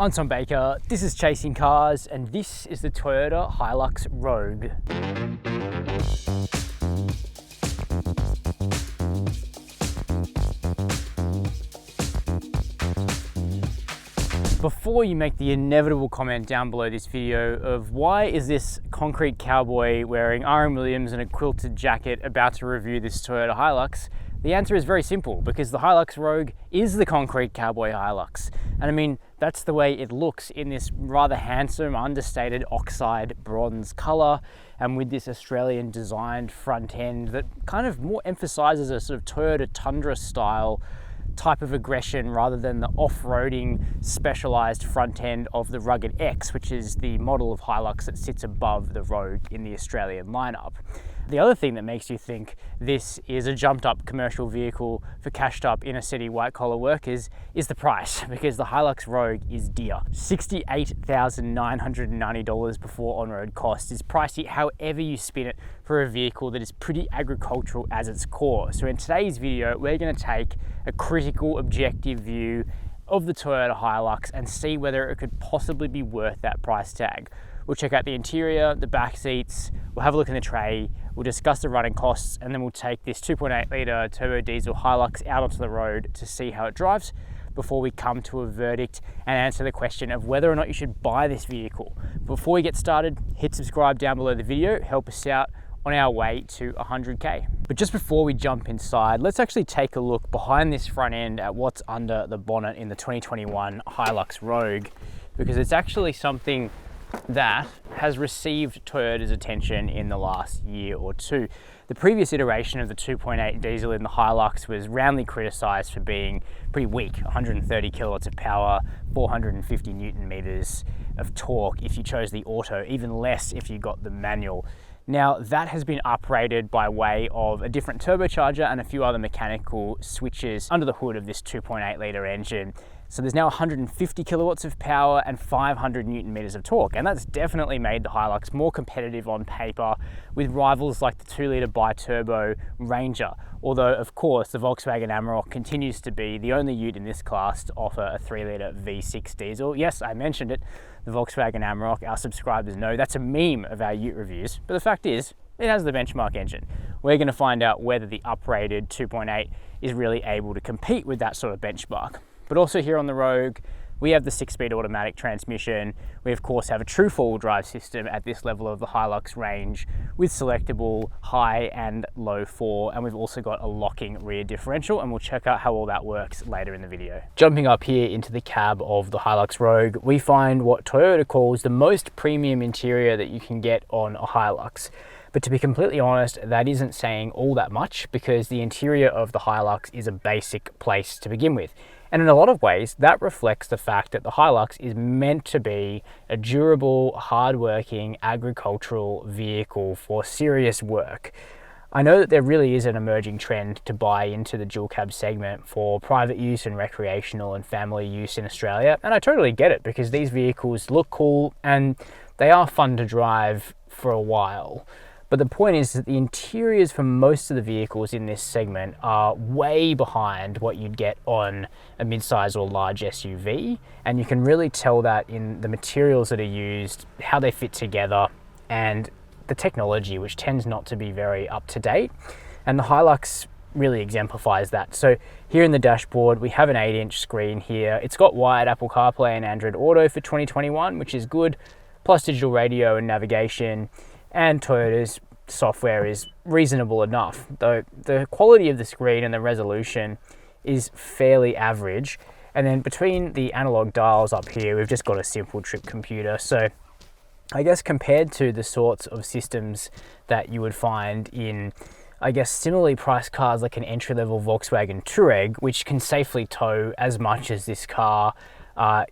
I'm Tom Baker, this is Chasing Cars, and this is the Toyota HiLux Rogue. Before you make the inevitable comment down below this video of why is this concrete cowboy wearing RM Williams and a quilted jacket about to review this Toyota HiLux, the answer is very simple, because the HiLux Rogue is the concrete cowboy HiLux. And I mean, that's the way it looks in this rather handsome, understated oxide bronze color, and with this Australian designed front end that kind of more emphasizes a sort of Toyota Tundra style type of aggression rather than the off-roading specialized front end of the Rugged X, which is the model of HiLux that sits above the Rogue in the Australian lineup. The other thing that makes you think this is a jumped up commercial vehicle for cashed up inner city white collar workers is the price, because the HiLux Rogue is dear. $68,990 before on-road cost is pricey however you spin it for a vehicle that is pretty agricultural as its core. So in today's video, we're going to take a critical objective view of the Toyota HiLux and see whether it could possibly be worth that price tag. We'll check out the interior, the back seats, we'll have a look in the tray, we'll discuss the running costs, and then we'll take this 2.8 litre turbo diesel HiLux out onto the road to see how it drives before we come to a verdict and answer the question of whether or not you should buy this vehicle. Before we get started, hit subscribe down below the video, help us out on our way to 100K. But just before we jump inside, let's actually take a look behind this front end at what's under the bonnet in the 2021 HiLux Rogue, because it's actually something that has received Toyota's attention in the last year or two. The previous iteration of the 2.8 diesel in the HiLux was roundly criticised for being pretty weak, 130 kilowatts of power, 450 Newton meters of torque if you chose the auto, even less if you got the manual. Now that has been uprated by way of a different turbocharger and a few other mechanical switches under the hood of this 2.8 litre engine. So there's now 150 kilowatts of power and 500 Newton meters of torque, and that's definitely made the HiLux more competitive on paper with rivals like the 2 litre bi-turbo Ranger. Although of course the Volkswagen Amarok continues to be the only ute in this class to offer a 3 litre V6 diesel. Yes, I mentioned it, the Volkswagen Amarok. Our subscribers know that's a meme of our ute reviews, but the fact is, it has the benchmark engine. We're going to find out whether the uprated 2.8 is really able to compete with that sort of benchmark. But also here on the Rogue, we have the 6-speed automatic transmission. We of course have a true four-wheel drive system at this level of the HiLux range with selectable high and low 4, and we've also got a locking rear differential, and we'll check out how all that works later in the video. Jumping up here into the cab of the HiLux Rogue, we find what Toyota calls the most premium interior that you can get on a HiLux. But to be completely honest, that isn't saying all that much, because the interior of the HiLux is a basic place to begin with. And in a lot of ways, that reflects the fact that the HiLux is meant to be a durable, hard-working, agricultural vehicle for serious work. I know that there really is an emerging trend to buy into the dual cab segment for private use and recreational and family use in Australia, and I totally get it, because these vehicles look cool and they are fun to drive for a while. But the point is that the interiors for most of the vehicles in this segment are way behind what you'd get on a mid-size or large SUV. And you can really tell that in the materials that are used, how they fit together, and the technology, which tends not to be very up to date. And the HiLux really exemplifies that. So here in the dashboard, we have an 8-inch screen here. It's got wired Apple CarPlay and Android Auto for 2021, which is good, plus digital radio and navigation. And Toyota's software is reasonable enough, though the quality of the screen and the resolution is fairly average. And then between the analog dials up here, we've just got a simple trip computer. So I guess compared to the sorts of systems that you would find in, I guess, similarly priced cars like an entry-level Volkswagen Touareg, which can safely tow as much as this car,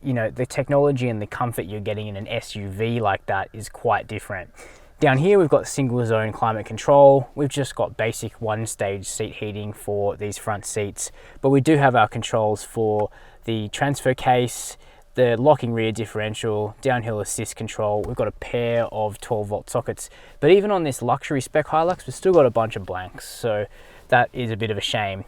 you know, the technology and the comfort you're getting in an SUV like that is quite different. Down here, we've got single zone climate control. We've just got basic one-stage seat heating for these front seats, but we do have our controls for the transfer case, the locking rear differential, downhill assist control. We've got a pair of 12-volt sockets, but even on this luxury spec HiLux, we've still got a bunch of blanks, so that is a bit of a shame.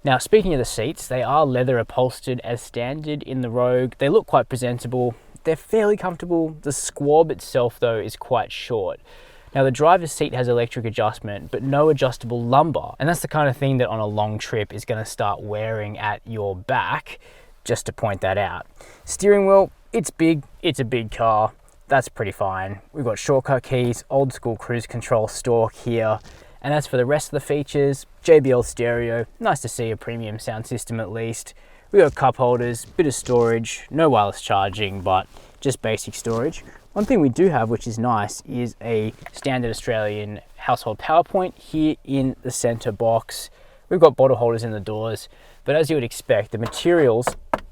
Now, speaking of the seats, they are leather upholstered as standard in the Rogue. They look quite presentable. They're fairly comfortable. The squab itself, though, is quite short. Now, the driver's seat has electric adjustment, but no adjustable lumbar. And that's the kind of thing that on a long trip is going to start wearing at your back, just to point that out. Steering wheel, it's big. It's a big car. That's pretty fine. We've got shortcut keys, old school cruise control stalk here. And as for the rest of the features, JBL stereo, nice to see a premium sound system at least. We got cup holders, bit of storage, no wireless charging, but just basic storage. One thing we do have, which is nice, is a standard Australian household power point here in the center box. We've got bottle holders in the doors, but as you would expect, the materials,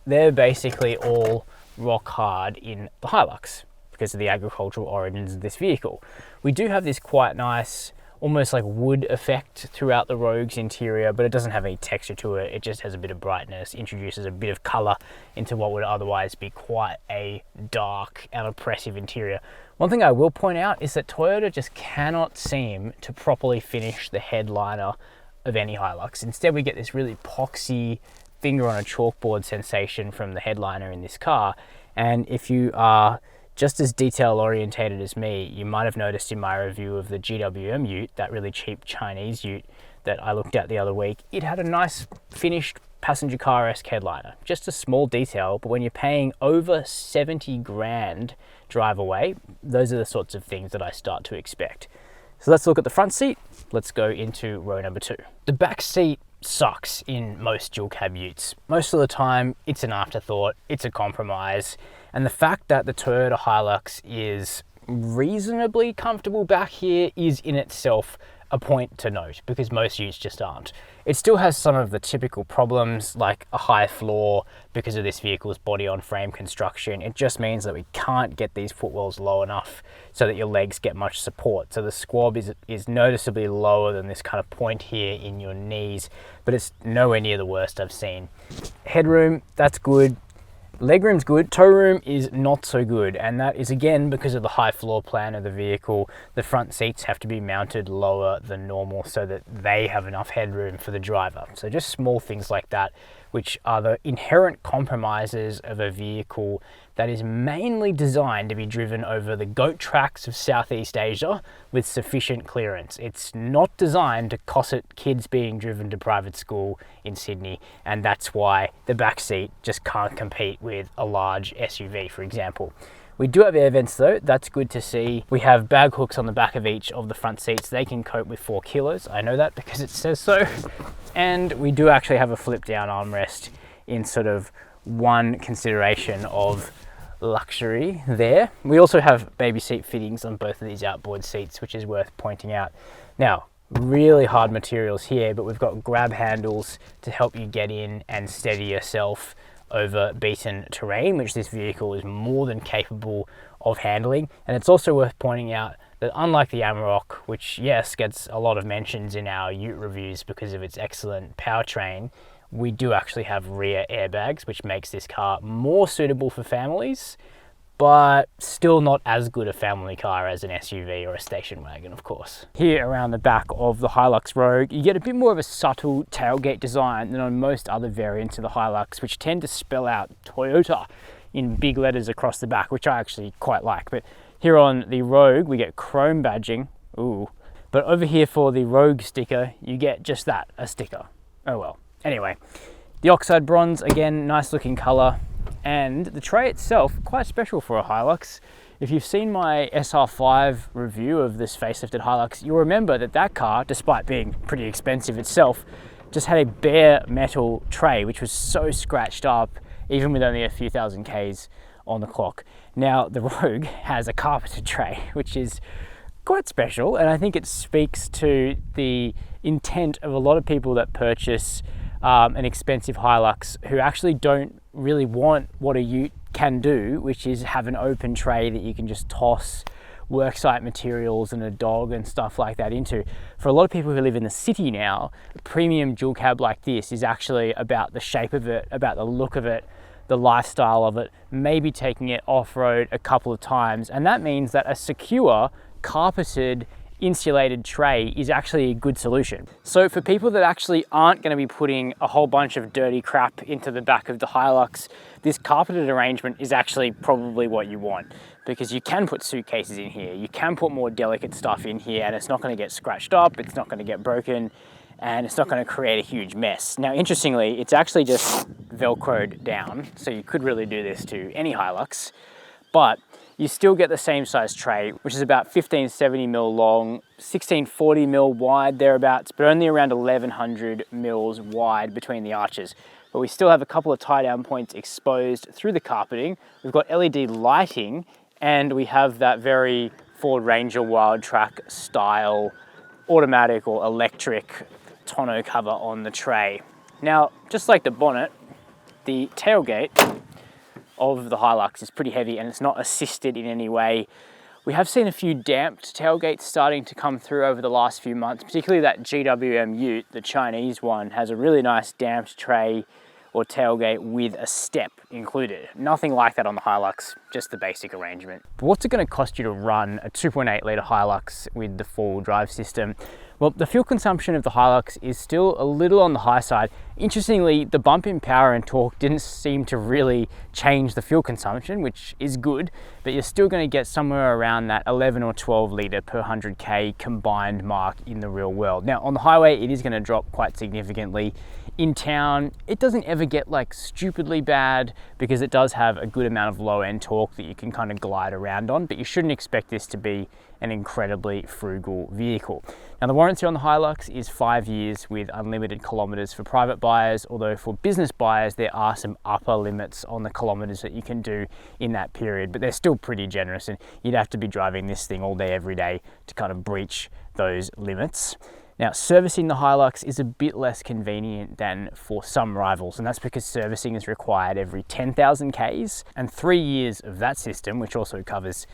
they're basically all rock hard in the HiLux because of the agricultural origins of this vehicle. We do have this quite nice, almost like wood effect throughout the Rogue's interior, but it doesn't have any texture to it. It just has a bit of brightness, introduces a bit of color into what would otherwise be quite a dark and oppressive interior. One thing I will point out is that Toyota just cannot seem to properly finish the headliner of any HiLux. Instead, we get this really epoxy finger on a chalkboard sensation from the headliner in this car. And if you are just as detail orientated as me, you might have noticed in my review of the GWM ute, that really cheap Chinese ute that I looked at the other week, it had a nice finished passenger car-esque headliner. Just a small detail, but when you're paying over 70 grand drive away, those are the sorts of things that I start to expect. So let's look at the front seat. Let's go into row number 2. The back seat sucks in most dual cab utes. Most of the time, it's an afterthought, it's a compromise. And the fact that the Toyota HiLux is reasonably comfortable back here is in itself a point to note, because most utes just aren't. It still has some of the typical problems like a high floor because of this vehicle's body-on-frame construction. It just means that we can't get these footwells low enough so that your legs get much support. So the squab is noticeably lower than this kind of point here in your knees, but it's nowhere near the worst I've seen. Headroom, that's good. Legroom's good, tow room is not so good, and that is again because of the high floor plan of the vehicle. The front seats have to be mounted lower than normal so that they have enough headroom for the driver. So just small things like that, which are the inherent compromises of a vehicle that is mainly designed to be driven over the goat tracks of Southeast Asia with sufficient clearance. It's not designed to cosset kids being driven to private school in Sydney, and that's why the back seat just can't compete with a large SUV, for example. We do have air vents though, that's good to see. We have bag hooks on the back of each of the front seats. They can cope with 4 kilos. I know that because it says so. And we do actually have a flip down armrest in sort of one consideration of luxury there. We also have baby seat fittings on both of these outboard seats, which is worth pointing out. Now, really hard materials here, but we've got grab handles to help you get in and steady yourself over beaten terrain, which this vehicle is more than capable of handling. And it's also worth pointing out that unlike the Amarok, which yes, gets a lot of mentions in our ute reviews because of its excellent powertrain, we do actually have rear airbags, which makes this car more suitable for families, but still not as good a family car as an SUV or a station wagon, of course. Here around the back of the HiLux Rogue, you get a bit more of a subtle tailgate design than on most other variants of the HiLux, which tend to spell out Toyota in big letters across the back, which I actually quite like. But here on the Rogue, we get chrome badging. Ooh. But over here for the Rogue sticker, you get just that, a sticker. Oh well. Anyway, the oxide bronze, again, nice looking color. And the tray itself, quite special for a HiLux. If you've seen my SR5 review of this facelifted HiLux, you'll remember that that car, despite being pretty expensive itself, just had a bare metal tray, which was so scratched up, even with only a few thousand Ks on the clock. Now, the Rogue has a carpeted tray, which is quite special, and I think it speaks to the intent of a lot of people that purchase an expensive HiLux who actually don't really want what a ute can do, which is have an open tray that you can just toss worksite materials and a dog and stuff like that into. For a lot of people who live in the city now, a premium dual cab like this is actually about the shape of it, about the look of it, the lifestyle of it, maybe taking it off-road a couple of times. And that means that a secure, carpeted, insulated tray is actually a good solution. So for people that actually aren't going to be putting a whole bunch of dirty crap into the back of the HiLux, this carpeted arrangement is actually probably what you want, because you can put suitcases in here, you can put more delicate stuff in here, and it's not going to get scratched up, it's not going to get broken, and it's not going to create a huge mess. Now, interestingly, it's actually just Velcroed down, so you could really do this to any HiLux, but you still get the same size tray, which is about 1570 mil long, 1640 mil wide thereabouts, but only around 1100 mils wide between the arches. But we still have a couple of tie down points exposed through the carpeting. We've got LED lighting, and we have that very Ford Ranger Wildtrak style automatic or electric tonneau cover on the tray. Now, just like the bonnet, the tailgate of the HiLux is pretty heavy and it's not assisted in any way. We have seen a few damped tailgates starting to come through over the last few months, particularly that GWM Ute, the Chinese one, has a really nice damped tray or tailgate with a step included. Nothing like that on the HiLux, just the basic arrangement. But what's it going to cost you to run a 2.8 litre HiLux with the full drive system? Well, the fuel consumption of the HiLux is still a little on the high side. Interestingly, the bump in power and torque didn't seem to really change the fuel consumption, which is good, but you're still going to get somewhere around that 11 or 12 litre per 100k combined mark in the real world. Now, on the highway, it is going to drop quite significantly. In town, it doesn't ever get like stupidly bad because it does have a good amount of low end torque that you can kind of glide around on, but you shouldn't expect this to be an incredibly frugal vehicle. Now, the warranty on the HiLux is 5 years with unlimited kilometers for private buyers, although for business buyers, there are some upper limits on the kilometers that you can do in that period, but they're still pretty generous, and you'd have to be driving this thing all day, every day to kind of breach those limits. Now, servicing the HiLux is a bit less convenient than for some rivals, and that's because servicing is required every 10,000 Ks, and 3 years of that system, which also covers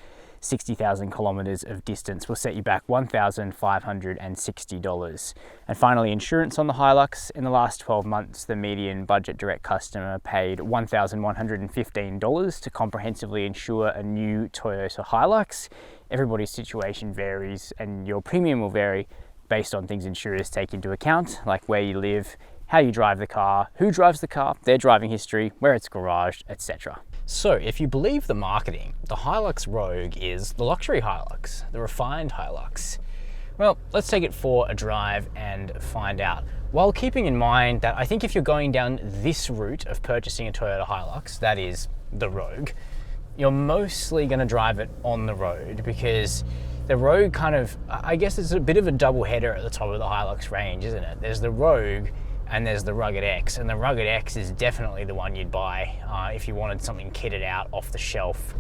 60,000 kilometers of distance, will set you back $1,560. And finally, insurance on the HiLux. In the last 12 months, the median budget direct customer paid $1,115 to comprehensively insure a new Toyota HiLux. Everybody's situation varies, and your premium will vary based on things insurers take into account, like where you live, how you drive the car, who drives the car, their driving history, where it's garaged, etc. So if you believe the marketing, the HiLux Rogue is the luxury HiLux, the refined HiLux. Well, let's take it for a drive and find out. While keeping in mind that I think if you're going down this route of purchasing a Toyota HiLux, that is the Rogue, you're mostly going to drive it on the road, because the Rogue kind of, I guess it's a bit of a double header at the top of the HiLux range, isn't it? There's the Rogue and there's the Rugged X, and the Rugged X is definitely the one you'd buy if you wanted something kitted out off the shelf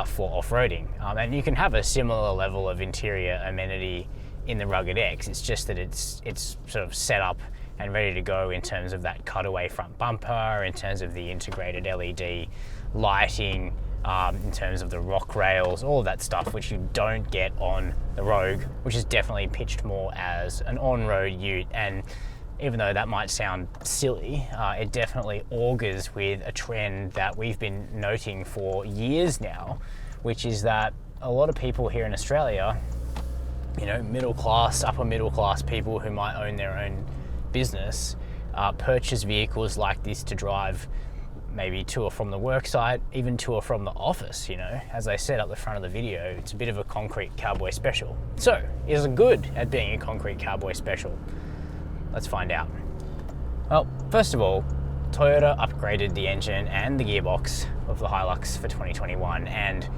for off-roading. And you can have a similar level of interior amenity in the Rugged X. It's just that it's sort of set up and ready to go in terms of that cutaway front bumper, in terms of the integrated LED lighting, in terms of the rock rails, all of that stuff, which you don't get on the Rogue, which is definitely pitched more as an on-road ute. And even though that might sound silly, it definitely augurs with a trend that we've been noting for years now, which is that a lot of people here in Australia, you know, middle class, upper middle class people who might own their own business, purchase vehicles like this to drive maybe to or from the work site, even to or from the office. You know, as I said up the front of the video, it's a bit of a concrete cowboy special. So, is it good at being a concrete cowboy special? Let's find out. Well, first of all, Toyota upgraded the engine and the gearbox of the HiLux for 2021, and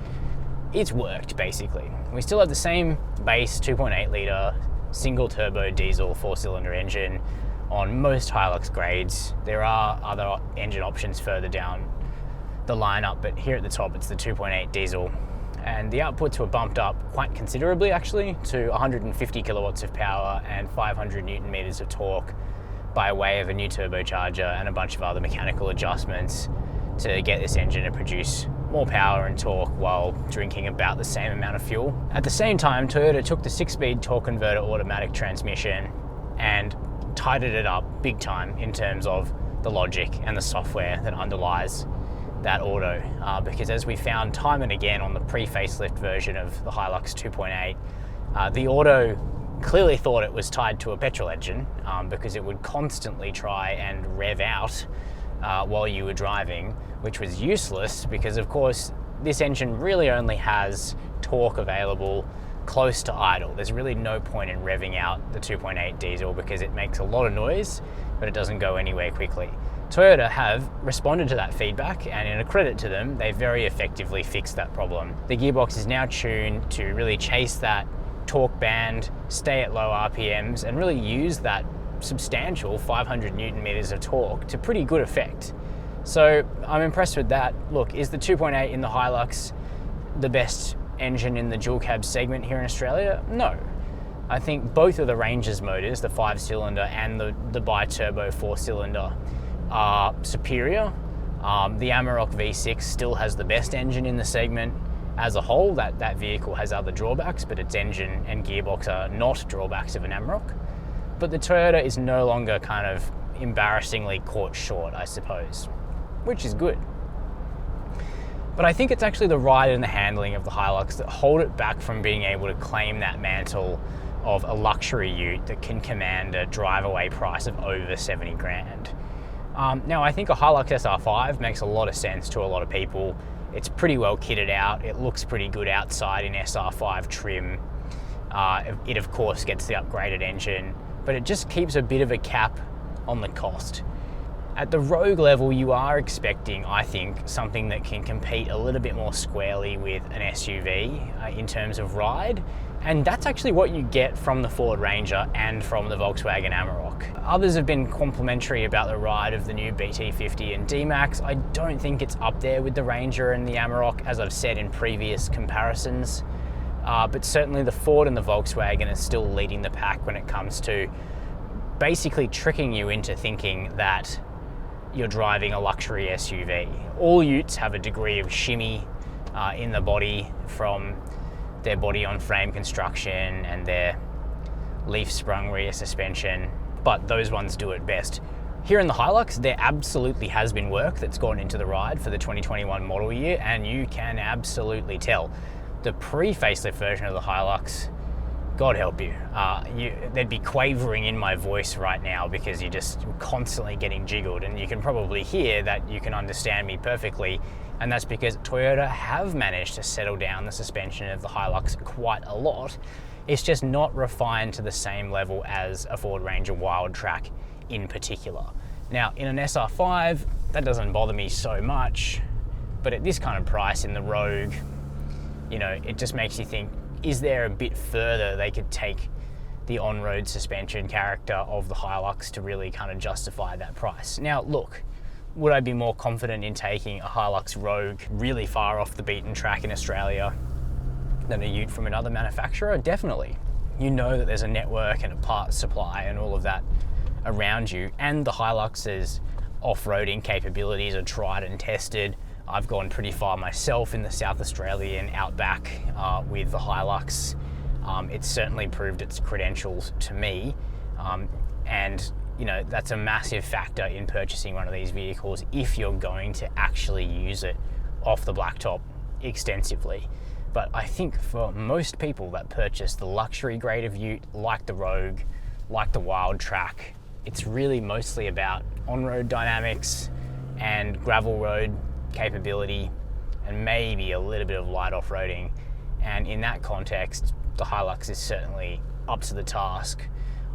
it's worked basically. We still have the same base 2.8 litre single turbo diesel 4-cylinder engine on most HiLux grades. There are other engine options further down the lineup, but here at the top it's the 2.8 diesel, and the outputs were bumped up quite considerably actually to 150 kilowatts of power and 500 newton meters of torque by way of a new turbocharger and a bunch of other mechanical adjustments to get this engine to produce more power and torque while drinking about the same amount of fuel. At the same time, Toyota took the 6-speed torque converter automatic transmission and tightened it up big time in terms of the logic and the software that underlies that auto, because as we found time and again on the pre-facelift version of the HiLux 2.8, The auto clearly thought it was tied to a petrol engine because it would constantly try and rev out while you were driving, which was useless because, of course, this engine really only has torque available close to idle. There's really no point in revving out the 2.8 diesel because it makes a lot of noise, but it doesn't go anywhere quickly. Toyota have responded to that feedback, and in a credit to them, they very effectively fixed that problem. The gearbox is now tuned to really chase that torque band, stay at low RPMs, and really use that substantial 500 Newton meters of torque to pretty good effect. So I'm impressed with that. Look, is the 2.8 in the HiLux the best engine in the dual cab segment here in Australia? No. I think both of the Ranger's motors, the 5-cylinder and the bi-turbo 4-cylinder, are superior. The Amarok V6 still has the best engine in the segment. As a whole, that vehicle has other drawbacks, but its engine and gearbox are not drawbacks of an Amarok. But the Toyota is no longer kind of embarrassingly caught short, I suppose, which is good. But I think it's actually the ride and the handling of the HiLux that hold it back from being able to claim that mantle of a luxury ute that can command a drive-away price of over 70 grand. Now, I think a HiLux SR5 makes a lot of sense to a lot of people. It's pretty well kitted out. It looks pretty good outside in SR5 trim. It of course gets the upgraded engine, but it just keeps a bit of a cap on the cost. At the Rogue level, you are expecting, I think, something that can compete a little bit more squarely with an SUV in terms of ride. And that's actually what you get from the Ford Ranger and from the Volkswagen Amarok. Others have been complimentary about the ride of the new BT-50 and D-Max. I don't think it's up there with the Ranger and the Amarok, as I've said in previous comparisons. But certainly the Ford and the Volkswagen are still leading the pack when it comes to basically tricking you into thinking that you're driving a luxury SUV. All utes have a degree of shimmy in the body from their body-on-frame construction and their leaf-sprung rear suspension, but those ones do it best. Here in the HiLux, there absolutely has been work that's gone into the ride for the 2021 model year, and you can absolutely tell. The pre-facelift version of the HiLux, God help you, there'd be quavering in my voice right now because you're just constantly getting jiggled, and you can probably hear that you can understand me perfectly, and that's because Toyota have managed to settle down the suspension of the HiLux quite a lot. It's just not refined to the same level as a Ford Ranger Wildtrak in particular. Now, in an SR5, that doesn't bother me so much, but at this kind of price in the Rogue, you know, it just makes you think, is there a bit further they could take the on-road suspension character of the HiLux to really kind of justify that price? Now, look, would I be more confident in taking a HiLux Rogue really far off the beaten track in Australia than a ute from another manufacturer? Definitely. You know that there's a network and a parts supply and all of that around you, and the HiLux's off-roading capabilities are tried and tested. I've gone pretty far myself in the South Australian outback with the HiLux. It's certainly proved its credentials to me, and you know, that's a massive factor in purchasing one of these vehicles if you're going to actually use it off the blacktop extensively. But I think for most people that purchase the luxury grade of ute, like the Rogue, like the Wildtrak, it's really mostly about on-road dynamics and gravel road capability and maybe a little bit of light off-roading. And in that context, the HiLux is certainly up to the task.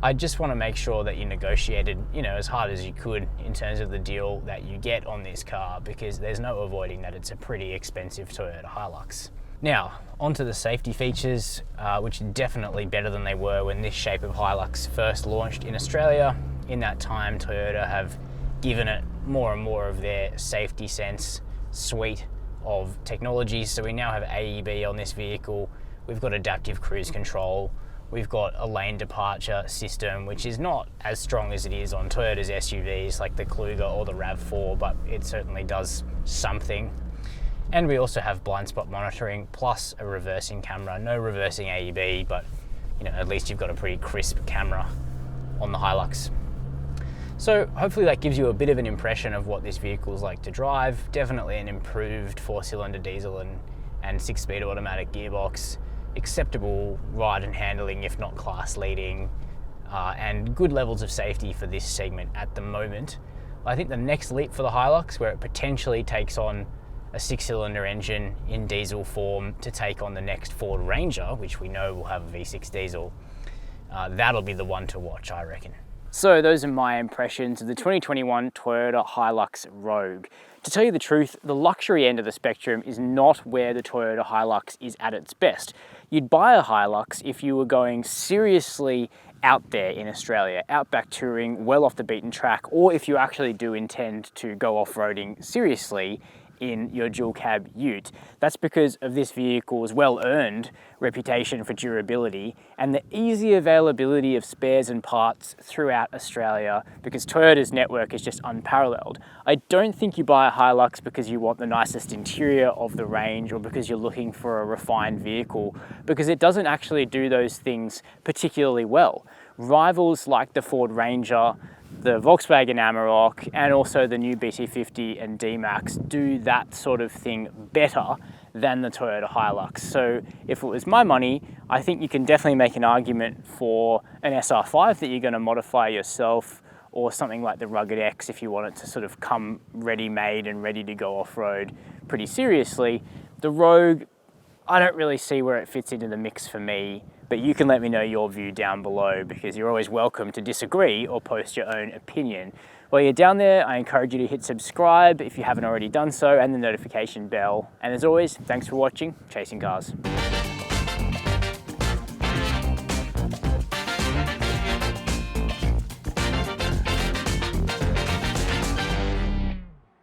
I just want to make sure that you negotiated, you know, as hard as you could in terms of the deal that you get on this car, because there's no avoiding that it's a pretty expensive Toyota HiLux. Now, onto the safety features, which are definitely better than they were when this shape of HiLux first launched in Australia. In that time, Toyota have given it more and more of their safety sense suite of technologies. So we now have AEB on this vehicle. We've got adaptive cruise control. We've got a lane departure system, which is not as strong as it is on Toyota's SUVs like the Kluger or the RAV4, but it certainly does something. And we also have blind spot monitoring plus a reversing camera. No reversing AEB, but you know, at least you've got a pretty crisp camera on the HiLux. So hopefully that gives you a bit of an impression of what this vehicle is like to drive. Definitely an improved 4-cylinder diesel and 6-speed automatic gearbox. acceptable ride and handling, if not class leading, and good levels of safety for this segment at the moment. I think the next leap for the HiLux, where it potentially takes on a 6-cylinder engine in diesel form to take on the next Ford Ranger, which we know will have a V6 diesel, that'll be the one to watch, I reckon. So those are my impressions of the 2021 Toyota HiLux Rogue. To tell you the truth, the luxury end of the spectrum is not where the Toyota HiLux is at its best. You'd buy a HiLux if you were going seriously out there in Australia, outback touring, well off the beaten track, or if you actually do intend to go off-roading seriously in your dual cab ute. That's because of this vehicle's well-earned reputation for durability and the easy availability of spares and parts throughout Australia, because Toyota's network is just unparalleled. I don't think you buy a HiLux because you want the nicest interior of the range or because you're looking for a refined vehicle, because it doesn't actually do those things particularly well. Rivals like the Ford Ranger, the Volkswagen Amarok, and also the new BT-50 and D-Max do that sort of thing better than the Toyota HiLux. So if it was my money, I think you can definitely make an argument for an SR5 that you're going to modify yourself, or something like the Rugged X if you want it to sort of come ready-made and ready to go off-road pretty seriously. The Rogue, I don't really see where it fits into the mix for me, but you can let me know your view down below, because you're always welcome to disagree or post your own opinion. While you're down there, I encourage you to hit subscribe if you haven't already done so, and the notification bell. And as always, thanks for watching Chasing Cars.